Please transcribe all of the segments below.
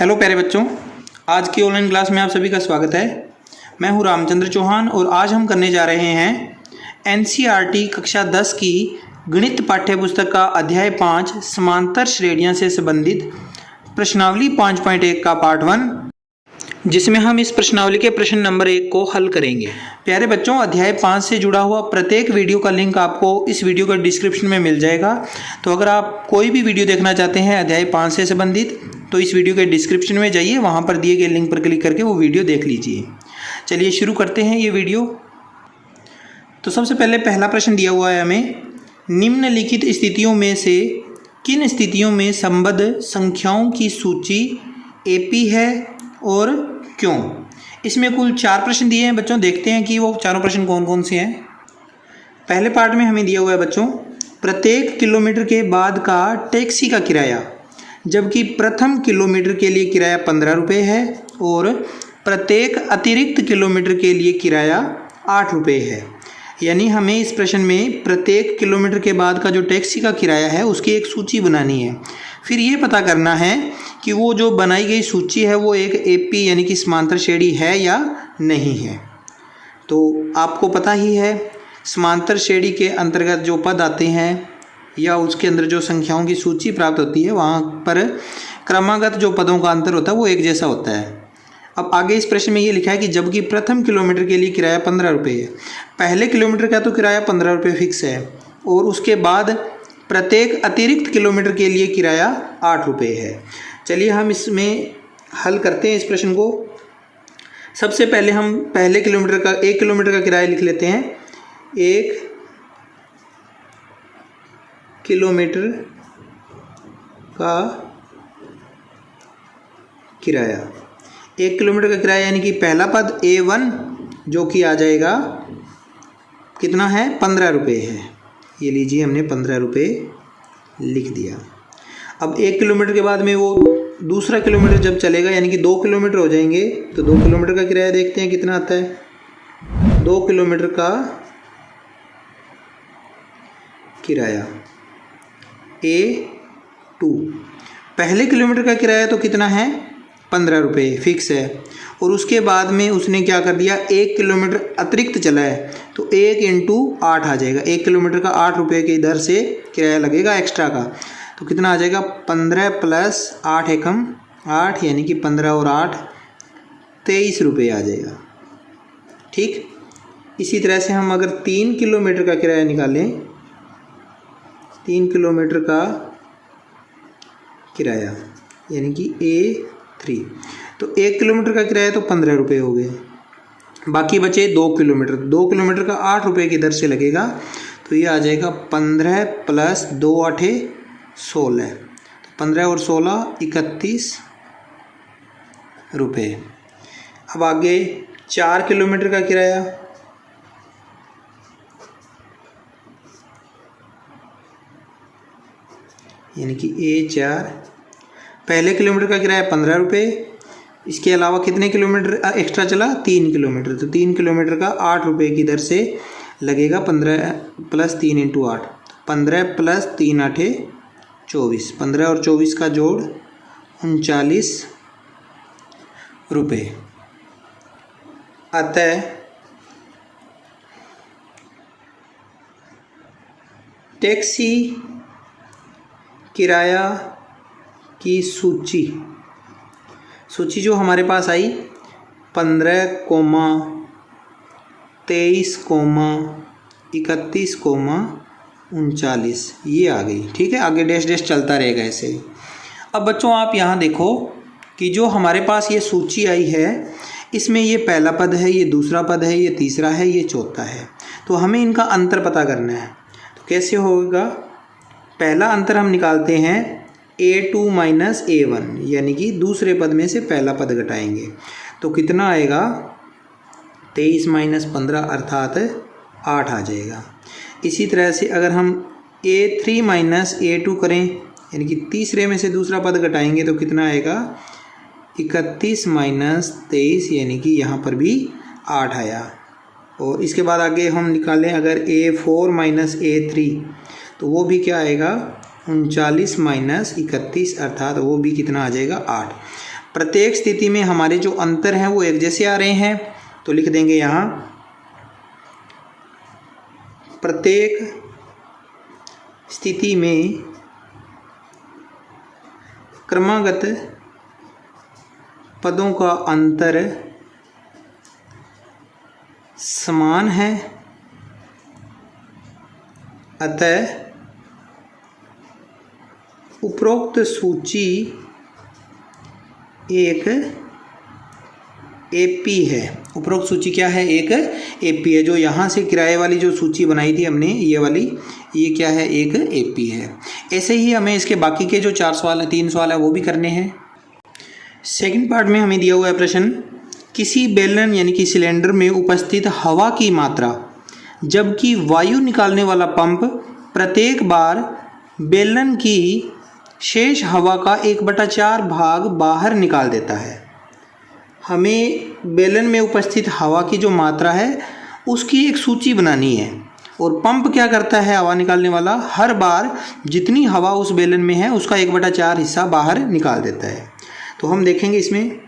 Hello प्यारे बच्चों, आज की ऑनलाइन क्लास में आप सभी का स्वागत है। मैं हूं रामचंद्र चौहान और आज हम करने जा रहे हैं एनसीईआरटी कक्षा 10 की गणित पाठ्यपुस्तक का अध्याय 5 समांतर श्रेणियां से संबंधित प्रश्नावली 5.1 का पार्ट 1, जिसमें हम इस प्रश्नावली के प्रश्न नंबर 1 को हल करेंगे। प्यारे बच्चों, अध्याय 5 से जुड़ा हुआ प्रत्येक वीडियो का लिंक आपको इस वीडियो का डिस्क्रिप्शन में मिल जाएगा। तो अगर आप कोई भी वीडियो देखना चाहते हैं अध्याय 5 से संबंधित तो इस वीडियो के डिस्क्रिप्शन में जाइए, वहाँ पर दिए गए लिंक पर क्लिक करके वो वीडियो देख लीजिए। चलिए शुरू करते हैं ये वीडियो। तो सबसे पहले पहला प्रश्न दिया हुआ है हमें, निम्नलिखित स्थितियों में से किन स्थितियों में संबद्ध संख्याओं की सूची एपी है और क्यों। इसमें कुल 4 प्रश्न दिए हैं बच्चों, देखते हैं कि वो चारों प्रश्न कौन कौन से हैं। पहले पार्ट में हमें दिया हुआ है बच्चों, प्रत्येक किलोमीटर के बाद का टैक्सी का किराया, जबकि प्रथम किलोमीटर के लिए किराया 15 रुपये है और प्रत्येक अतिरिक्त किलोमीटर के लिए किराया 8 रुपये है। यानी हमें इस प्रश्न में प्रत्येक किलोमीटर के बाद का जो टैक्सी का किराया है उसकी एक सूची बनानी है। फिर ये पता करना है कि वो जो बनाई गई सूची है वो एक एपी यानी कि समांतर श्रेणी है या नहीं है। तो आपको पता ही है समांतर श्रेणी के अंतर्गत जो पद आते हैं या उसके अंदर जो संख्याओं की सूची प्राप्त होती है वहाँ पर क्रमागत जो पदों का अंतर होता है वो एक जैसा होता है। अब आगे इस प्रश्न में ये लिखा है कि जबकि प्रथम किलोमीटर के लिए किराया 15 रुपये है। पहले किलोमीटर का तो किराया 15 रुपये फिक्स है और उसके बाद प्रत्येक अतिरिक्त किलोमीटर के लिए किराया 8 रुपये है। चलिए हम इसमें हल करते हैं इस प्रश्न को। सबसे पहले हम पहले किलोमीटर का 1 किलोमीटर का किराया लिख लेते हैं। 1 किलोमीटर का किराया, 1 किलोमीटर का किराया यानी कि पहला पद A1 जो कि आ जाएगा कितना है, 15 रुपये है। ये लीजिए हमने 15 रुपये लिख दिया। अब 1 किलोमीटर के बाद में वो दूसरा किलोमीटर जब चलेगा यानी कि 2 किलोमीटर हो जाएंगे तो 2 किलोमीटर का किराया देखते हैं कितना आता है। 2 किलोमीटर का किराया A2, पहले किलोमीटर का किराया तो कितना है, 15 रुपये फिक्स है और उसके बाद में उसने क्या कर दिया, 1 किलोमीटर अतिरिक्त चला है तो 1 × 8 आ जाएगा। 1 किलोमीटर का 8 रुपये की दर से किराया लगेगा एक्स्ट्रा का, तो कितना आ जाएगा, 15 + 8 एकम 8 यानी कि 15 और 8 23 रुपये आ जाएगा। ठीक, इसी तरह से हम अगर 3 किलोमीटर का किराया निकालें, 3 किलोमीटर का किराया यानी कि A3, तो 1 किलोमीटर का किराया तो 15 रुपये हो गए, बाकी बचे 2 किलोमीटर। 2 किलोमीटर का 8 रुपये की दर से लगेगा तो ये आ जाएगा 15 + 2 = 8 16, तो 15 और 16 31 रुपये। अब आगे 4 किलोमीटर का किराया, यानी कि A4, पहले किलोमीटर का किराया 15 रुपये, इसके अलावा कितने किलोमीटर एक्स्ट्रा चला, 3 किलोमीटर, तो 3 किलोमीटर का 8 रुपये की दर से लगेगा 15 + 3 × 8, 15 + 3 = 8 24, 15 और 24 का जोड़ 39 रुपये। अतः टैक्सी किराया की सूची जो हमारे पास आई 15, 23, 31, 39 ये आ गई। ठीक है, आगे डैश डैश चलता रहेगा ऐसे ही। अब बच्चों आप यहाँ देखो कि जो हमारे पास ये सूची आई है इसमें ये पहला पद है, ये दूसरा पद है, ये तीसरा है, ये चौथा है। तो हमें इनका अंतर पता करना है। तो कैसे होगा, पहला अंतर हम निकालते हैं A2 - A1 यानी कि दूसरे पद में से पहला पद घटाएंगे तो कितना आएगा, 23 - 15 अर्थात 8 आ जाएगा। इसी तरह से अगर हम A3 - A2 करें यानी कि तीसरे में से दूसरा पद घटाएंगे तो कितना आएगा, 31 - 23 यानी कि यहाँ पर भी 8 आया। और इसके बाद आगे हम निकालें अगर A4 - A3 तो वो भी क्या आएगा, 39 - 31 अर्थात वो भी कितना आ जाएगा, 8। प्रत्येक स्थिति में हमारे जो अंतर हैं वो एक जैसे आ रहे हैं, तो लिख देंगे यहाँ प्रत्येक स्थिति में क्रमागत पदों का अंतर समान है, अतः उपरोक्त सूची एक एपी है। उपरोक्त सूची क्या है? एक एपी है। जो यहाँ से किराए वाली जो सूची बनाई थी हमने, ये वाली, ये क्या है? एक एपी है। ऐसे ही हमें इसके बाकी के जो 4 सवाल है, 3 सवाल है, वो भी करने हैं। सेकंड पार्ट में हमें दिया हुआ है प्रश्न, किसी बेलन यानी कि सिलेंडर में उपस्थित हवा की मात्रा जबकि वायु निकालने वाला पंप प्रत्येक बार बेलन की शेष हवा का 1/4 भाग बाहर निकाल देता है। हमें बेलन में उपस्थित हवा की जो मात्रा है उसकी एक सूची बनानी है, और पंप क्या करता है? हवा निकालने वाला हर बार जितनी हवा उस बेलन में है उसका 1/4 हिस्सा बाहर निकाल देता है। तो हम देखेंगे इसमें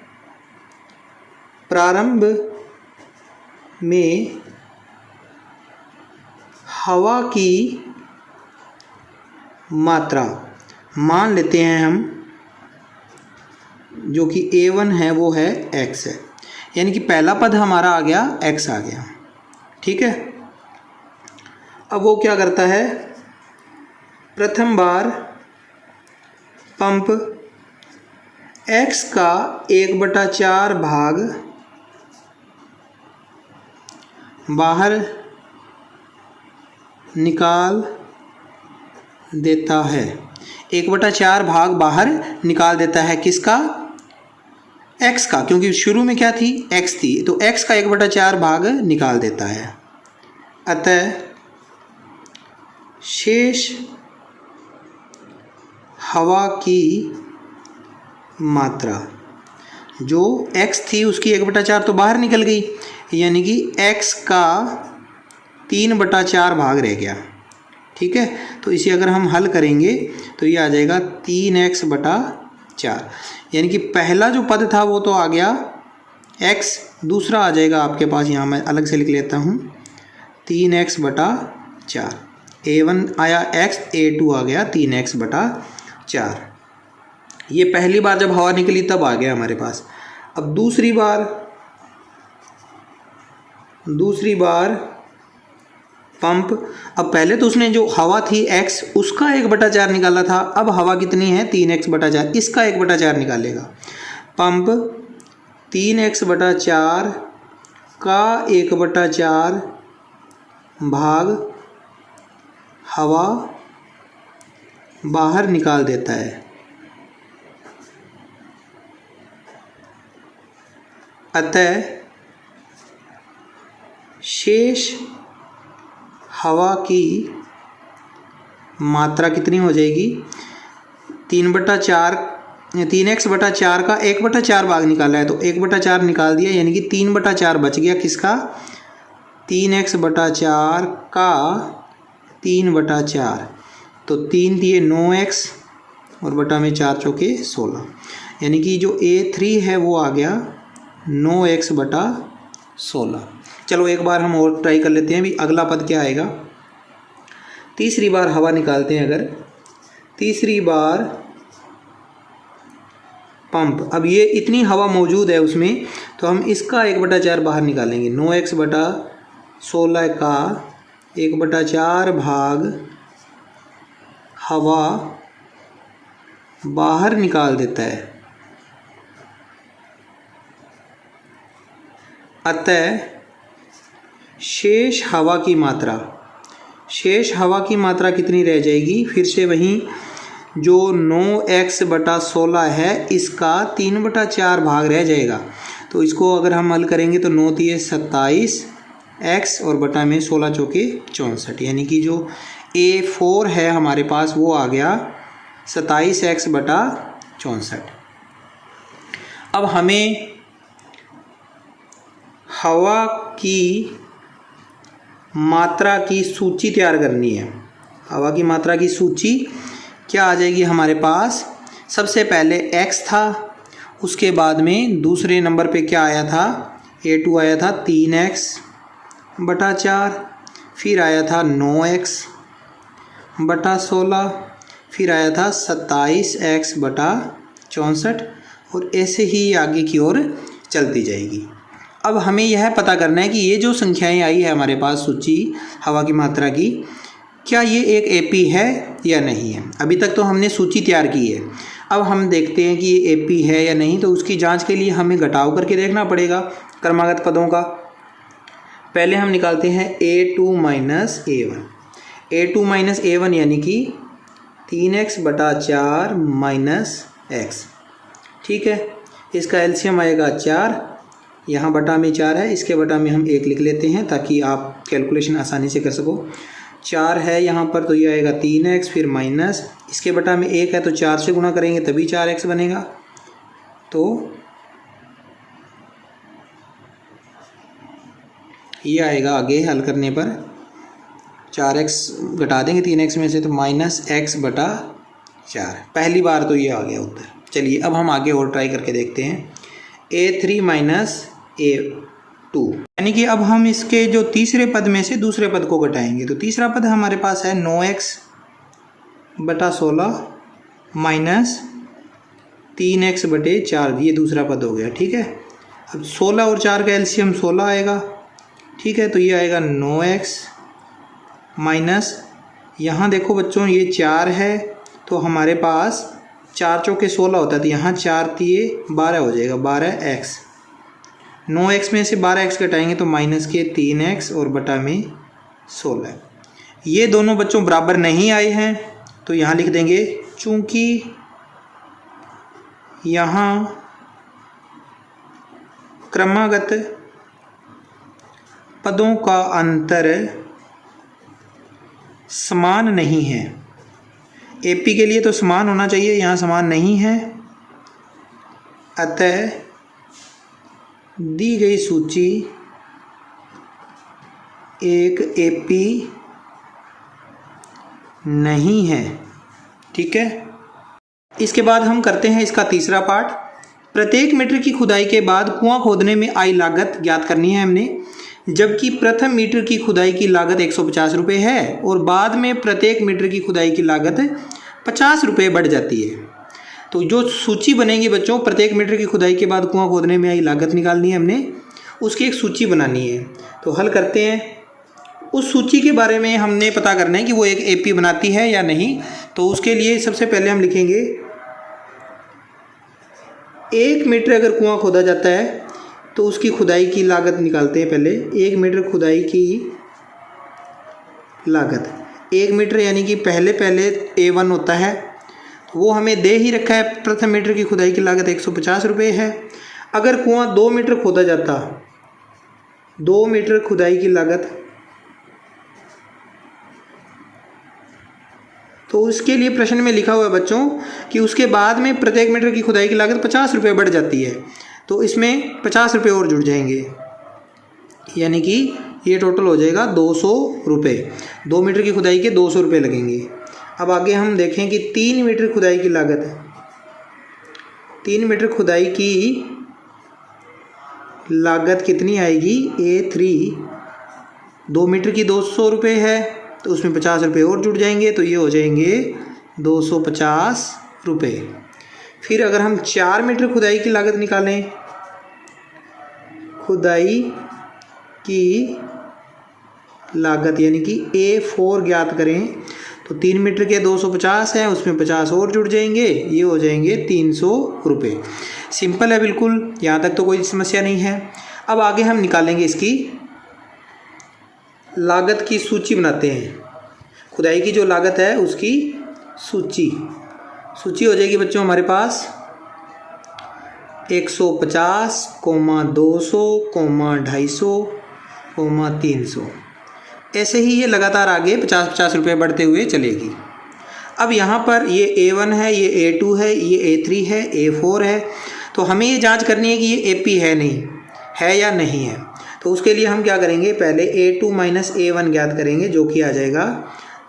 प्रारंभ में हवा की मात्रा मान लेते हैं हम, जो कि A1 है वो है x है, यानी कि पहला पद हमारा आ गया x आ गया। ठीक है, अब वो क्या करता है? प्रथम बार पंप x का 1/4 भाग बाहर निकाल देता है। 1/4 भाग बाहर निकाल देता है, किसका? x का, क्योंकि शुरू में क्या थी? x थी, तो x का 1/4 भाग निकाल देता है। अतः शेष हवा की मात्रा जो x थी उसकी 1/4 तो बाहर निकल गई, यानी कि x का 3/4 भाग रह गया। ठीक है, तो इसे अगर हम हल करेंगे तो ये आ जाएगा 3x/4, यानी कि पहला जो पद था वो तो आ गया x, दूसरा आ जाएगा आपके पास, यहाँ मैं अलग से लिख लेता हूँ 3x/4। A1 आया x, A2 आ गया 3x/4। ये पहली बार जब हवा निकली तब आ गया हमारे पास। अब दूसरी बार पंप, अब पहले तो उसने जो हवा थी x उसका 1/4 निकाला था, अब हवा कितनी है? 3x/4, इसका 1/4 निकालेगा। पंप 3x/4 का 1/4 भाग हवा बाहर निकाल देता है, अतः शेष हवा की मात्रा कितनी हो जाएगी? 3/4, 3x/4 का 1/4 भाग निकाला है, तो 1/4 निकाल दिया, यानी कि 3/4 बच गया, किसका? 3x/4 का 3/4, तो 3 दिए 9x और बटा में 4 चौके 16, यानी कि जो A3 है वो आ गया 9x/16। चलो एक बार हम और ट्राई कर लेते हैं, भी अगला पद क्या आएगा? तीसरी बार हवा निकालते हैं। अगर तीसरी बार पंप, अब ये इतनी हवा मौजूद है उसमें, तो हम इसका 1/4 बाहर निकालेंगे। 9x/16 का 1/4 भाग हवा बाहर निकाल देता है, अतः शेष हवा की मात्रा कितनी रह जाएगी? फिर से वहीं जो 9x/16 है इसका 3/4 भाग रह जाएगा, तो इसको अगर हम हल करेंगे तो 9 दिए 27x और बटा में 16 चौके 64, यानी कि जो A4 है हमारे पास वो आ गया 27x/64। अब हमें हवा की मात्रा की सूची तैयार करनी है। हवा की मात्रा की सूची क्या आ जाएगी हमारे पास? सबसे पहले x था उसके बाद में दूसरे नंबर पे क्या आया था, A2 आया था 3x बटा 4, फिर आया था 9x बटा 16, फिर आया था 27x बटा 64 और ऐसे ही आगे की ओर चलती जाएगी। अब हमें यह पता करना है कि ये जो संख्याएं आई है हमारे पास सूची हवा की मात्रा की, क्या ये एक एपी है या नहीं है। अभी तक तो हमने सूची तैयार की है, अब हम देखते हैं कि ये एपी है या नहीं। तो उसकी जांच के लिए हमें घटाव करके देखना पड़ेगा क्रमागत पदों का। पहले हम निकालते हैं A2 minus A1। A2 minus A1 यानी कि 3x बटा 4 माइनस x, ठीक है। इसका एलसीएम आएगा 4, यहाँ बटा में 4 है, इसके बटा में हम 1 लिख लेते हैं ताकि आप कैलकुलेशन आसानी से कर सको। 4 है यहाँ पर तो ये आएगा 3x, फिर माइनस इसके बटा में 1 है तो 4 से गुणा करेंगे तभी 4x बनेगा। तो ये आएगा आगे हल करने पर 4x घटा देंगे 3x में से तो माइनस x बटा 4। पहली बार तो ये आ गया उत्तर। चलिए अब हम आगे और ट्राई करके देखते हैं। A3 माइनस A2 यानी कि अब हम इसके जो तीसरे पद में से दूसरे पद को घटाएंगे। तो तीसरा पद हमारे पास है 9x बटा 16 माइनस 3x बटे 4, ये दूसरा पद हो गया, ठीक है। अब 16 और 4 का एलसीएम 16 आएगा, ठीक है। तो ये आएगा 9x माइनस, यहाँ देखो बच्चों ये 4 है तो हमारे पास 4 चौके 16 होता है, तो यहाँ 4 तिये 12 हो जाएगा, 12x। 9x में से 12x घटाएंगे तो माइनस के 3x और बटा में 16। ये दोनों बच्चों बराबर नहीं आए हैं तो यहाँ लिख देंगे चूँकि यहाँ क्रमागत पदों का अंतर समान नहीं है। एपी के लिए तो समान होना चाहिए, यहाँ समान नहीं है, अतः दी गई सूची एक एपी नहीं है, ठीक है। इसके बाद हम करते हैं इसका तीसरा पार्ट। प्रत्येक मीटर की खुदाई के बाद कुआं खोदने में आई लागत ज्ञात करनी है हमने, जबकि प्रथम मीटर की खुदाई की लागत 150 रुपये है और बाद में प्रत्येक मीटर की खुदाई की लागत 50 रुपये बढ़ जाती है। तो जो सूची बनेगी बच्चों, प्रत्येक मीटर की खुदाई के बाद कुआं खोदने में आई लागत निकालनी है हमने, उसकी एक सूची बनानी है। तो हल करते हैं। उस सूची के बारे में हमने पता करना है कि वो एक एपी बनाती है या नहीं। तो उसके लिए सबसे पहले हम लिखेंगे 1 मीटर अगर कुआं खोदा जाता है तो उसकी खुदाई की लागत निकालते हैं। पहले 1 मीटर खुदाई की लागत, 1 मीटर यानी कि पहले A1 होता है, वो हमें दे ही रखा है। प्रथम मीटर की खुदाई की लागत 150 रुपये है। अगर कुआं 2 मीटर खोदा जाता, 2 मीटर खुदाई की लागत, तो उसके लिए प्रश्न में लिखा हुआ है बच्चों कि उसके बाद में प्रत्येक मीटर की खुदाई की लागत 50 रुपये बढ़ जाती है। तो इसमें 50 रुपये और जुड़ जाएंगे, यानी कि ये टोटल हो जाएगा 200 रुपये। 2 मीटर की खुदाई के 200 रुपये लगेंगे। अब आगे हम देखें कि 3 मीटर खुदाई की लागत, 3 मीटर खुदाई की लागत कितनी आएगी, A3। 2 मीटर की 200 रुपये है तो उसमें 50 रुपये और जुड़ जाएंगे, तो ये हो जाएंगे 250 रुपये। फिर अगर हम 4 मीटर खुदाई की लागत निकालें, खुदाई की लागत यानी कि A4 ज्ञात करें, तो 3 मीटर के 250 हैं, उसमें 50 और जुड़ जाएंगे, ये हो जाएंगे 300 रुपये। सिंपल है बिल्कुल, यहाँ तक तो कोई समस्या नहीं है। अब आगे हम निकालेंगे इसकी लागत की सूची बनाते हैं। खुदाई की जो लागत है उसकी सूची हो जाएगी बच्चों हमारे पास 150, 200, 250, 300। ऐसे ही ये लगातार आगे 50-50 रुपये बढ़ते हुए चलेगी। अब यहाँ पर ये A1 है, ये A2 है, ये A3 है, A4 है। तो हमें ये जांच करनी है कि ये AP है नहीं है या नहीं है। तो उसके लिए हम क्या करेंगे, पहले A2 माइनस A1 ज्ञात करेंगे, जो कि आ जाएगा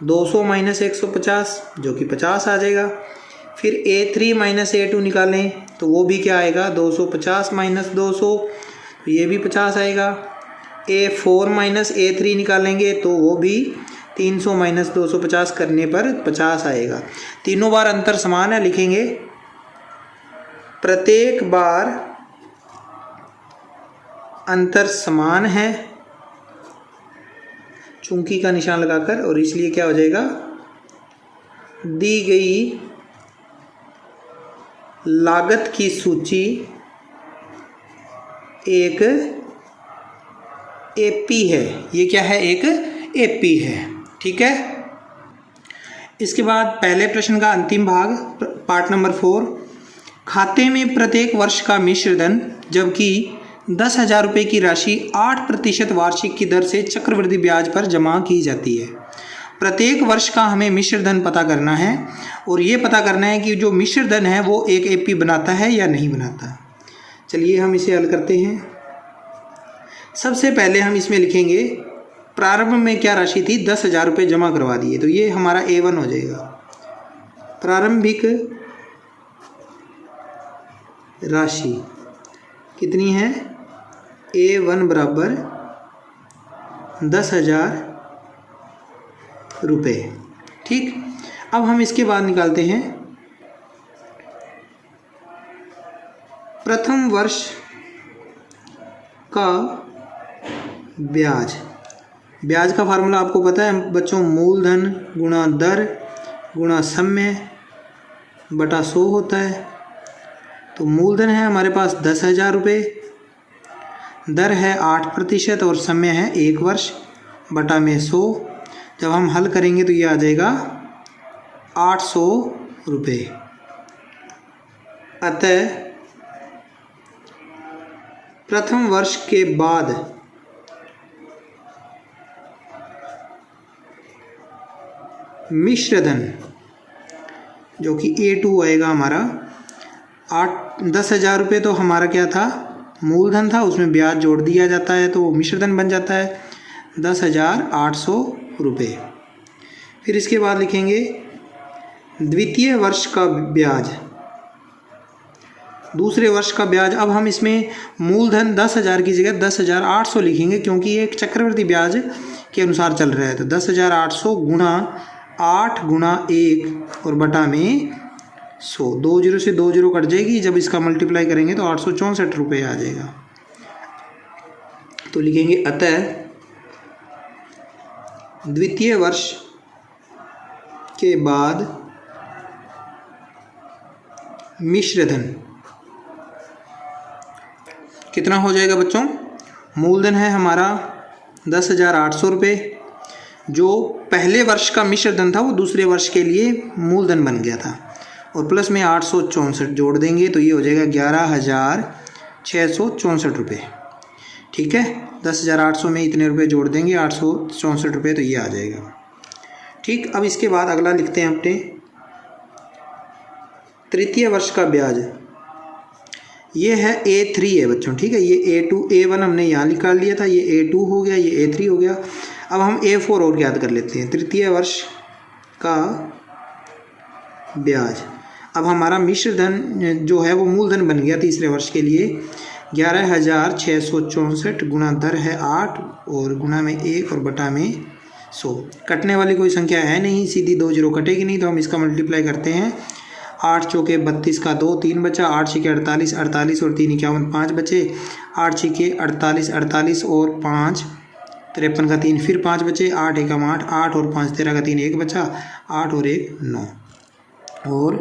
200 माइनस 150, जो कि 50 आ जाएगा। फिर A3 माइनस A2 निकालें तो वो भी क्या आएगा, 250 माइनस 200, तो ये भी 50 आएगा। A4 माइनस A3 निकालेंगे तो वो भी 300 माइनस 250 करने पर 50 आएगा। तीनों बार अंतर समान है, लिखेंगे प्रत्येक बार अंतर समान है, चुंकी का निशान लगाकर, और इसलिए क्या हो जाएगा, दी गई लागत की सूची एक एपी है। ये क्या है, एक एपी है। ठीक है। इसके बाद पहले प्रश्न का अंतिम भाग, पार्ट नंबर 4, खाते में प्रत्येक वर्ष का मिश्र धन जबकि 10,000 रुपये की राशि 8% वार्षिक की दर से चक्रवृद्धि ब्याज पर जमा की जाती है। प्रत्येक वर्ष का हमें मिश्र धन पता करना है और ये पता करना है कि जो मिश्र धन है वो एक एपी बनाता है या नहीं बनाता। चलिए हम इसे हल करते हैं। सबसे पहले हम इसमें लिखेंगे प्रारंभ में क्या राशि थी, 10,000 रुपये जमा करवा दिए, तो ये हमारा A1 हो जाएगा। प्रारंभिक राशि कितनी है, A1 बराबर 10,000 रुपये। ठीक। अब हम इसके बाद निकालते हैं प्रथम वर्ष का ब्याज। ब्याज का फार्मूला आपको पता है बच्चों, मूलधन गुणा दर गुणा समय बटा 100 होता है। तो मूलधन है हमारे पास 10,000 रुपये, दर है 8% और समय है 1 वर्ष, बटा में 100। जब हम हल करेंगे तो ये आ जाएगा 800 रुपये। अतः प्रथम वर्ष के बाद मिश्रधन जो कि A2 आएगा हमारा 10,000 रुपये, तो हमारा क्या था, मूलधन था, उसमें ब्याज जोड़ दिया जाता है तो वो मिश्रधन बन जाता है 10,800 रुपये। फिर इसके बाद लिखेंगे द्वितीय वर्ष का ब्याज, दूसरे वर्ष का ब्याज। अब हम इसमें मूलधन 10,000 की जगह 10,800 लिखेंगे क्योंकि ये एक चक्रवृद्धि ब्याज के अनुसार चल रहा है। तो 10,800 गुणा 8 गुणा 1 और बटा में 100, 2 जीरो से 2 जीरो कट जाएगी, जब इसका मल्टीप्लाई करेंगे तो 864 रुपये आ जाएगा। तो लिखेंगे अतः द्वितीय वर्ष के बाद मिश्रधन कितना हो जाएगा बच्चों, मूलधन है हमारा 10,800 रुपये, जो पहले वर्ष का मिश्रधन था वो दूसरे वर्ष के लिए मूलधन बन गया था, और प्लस में 864 जोड़ देंगे तो ये हो जाएगा 11,664 रुपये। ठीक है, 10,800 में इतने रुपए जोड़ देंगे 864 रुपये, तो ये आ जाएगा। ठीक। अब इसके बाद अगला लिखते हैं अपने तृतीय वर्ष का ब्याज। ये है A3 है बच्चों। ठीक है, ये A2 A1 हमने यहाँ निकाल लिया था, ये A2 हो गया, ये A3 हो गया। अब हम A4 और याद कर लेते हैं, तृतीय वर्ष का ब्याज। अब हमारा मिश्रधन जो है वो मूलधन बन गया तीसरे वर्ष के लिए 11,664 गुणा दर है 8 और गुणा में 1 और बटा में 100। कटने वाली कोई संख्या है नहीं, सीधी 2 जीरो कटेगी नहीं, तो हम इसका मल्टीप्लाई करते हैं। 8 चौके 32 का 2 3 बचा, 8 छिके 48 48 और 3 51 5 बचे, 8 छिके 48 48 और 5 53 का 3 फिर 5 बचे, 8 एकम 8 8 और 5 13 का 3 1 बचा, 8 और 1 9 और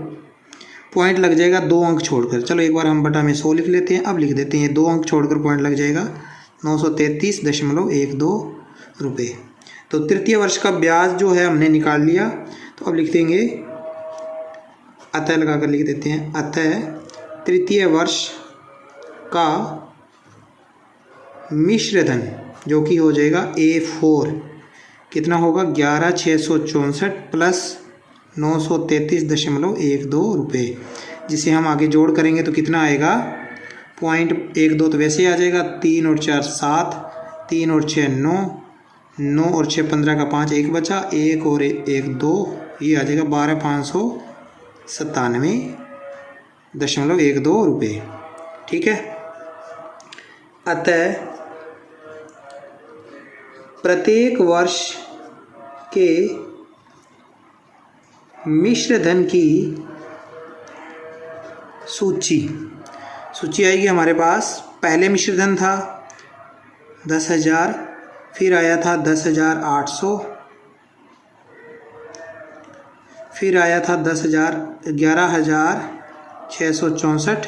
पॉइंट लग जाएगा 2 अंक छोड़कर। चलो एक बार हम बटा में 100 लिख लेते हैं। अब लिख देते हैं 2 अंक छोड़कर पॉइंट लग जाएगा 933.12 रुपये। तो तृतीय वर्ष का ब्याज जो है हमने निकाल लिया। तो अब लिख देंगे अतः लगा कर लिख देते हैं, अतः तृतीय वर्ष का मिश्रधन जो कि हो जाएगा A4 कितना होगा 11,664 प्लस 933.12 रुपये, जिसे हम आगे जोड़ करेंगे तो कितना आएगा, 0.12 तो वैसे आ जाएगा, 3 और 4 7, 3 और 6 9, 9 और 6 15 का 5 1 बचा, 1 और 1 2, ये आ जाएगा 12,560 97.12 रुपये। ठीक है। अतः प्रत्येक वर्ष के मिश्र धन की सूची आएगी हमारे पास। पहले मिश्र धन था 10,000, फिर आया था 10,800, फिर आया था 11,664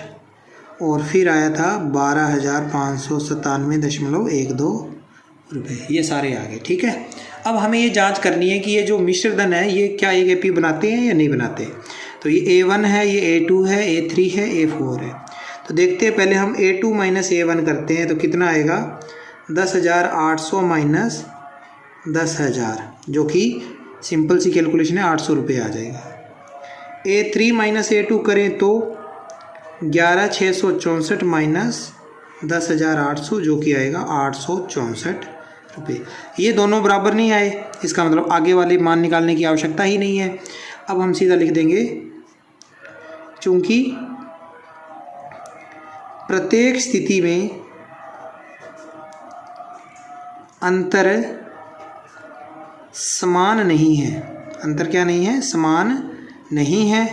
और फिर आया था 12,597.12 रुपये। ये सारे आ गए। ठीक है। अब हमें ये जांच करनी है कि ये जो मिश्र धन है ये क्या एक एपी बनाते हैं या नहीं बनाते। तो ये A1 है, ये A2 है, A3 है, A4 है। तो देखते हैं, पहले हम A2 माइनस A1 करते हैं तो कितना आएगा 10,800 माइनस 10,000, जो कि सिंपल सी कैलकुलेशन है, 800 रुपये आ जाएगा। A3 माइनस A2 करें तो 11,664 माइनस 10,800, जो कि आएगा 864 रुपये। ये दोनों बराबर नहीं आए, इसका मतलब आगे वाले मान निकालने की आवश्यकता ही नहीं है। अब हम सीधा लिख देंगे, चूंकि प्रत्येक स्थिति में अंतर समान नहीं है, अंतर क्या नहीं है, समान नहीं है,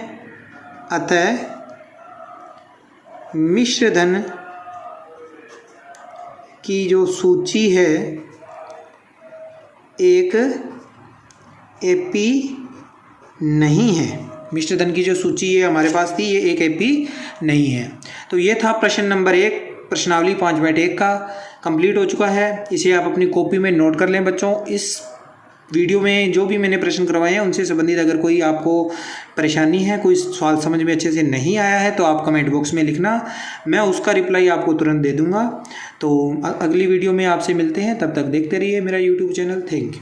अतः मिश्र धन की जो सूची है एक एपी नहीं है। मिश्र धन की जो सूची है हमारे पास थी, ये एक एपी नहीं है। तो ये था प्रश्न नंबर 1, प्रश्नावली 5.1 का कंप्लीट हो चुका है। इसे आप अपनी कॉपी में नोट कर लें बच्चों। इस वीडियो में जो भी मैंने प्रश्न करवाए हैं उनसे संबंधित अगर कोई आपको परेशानी है, कोई सवाल समझ में अच्छे से नहीं आया है तो आप कमेंट बॉक्स में लिखना, मैं उसका रिप्लाई आपको तुरंत दे दूंगा। तो अगली वीडियो में आपसे मिलते हैं, तब तक देखते रहिए मेरा यूट्यूब चैनल। Thank you.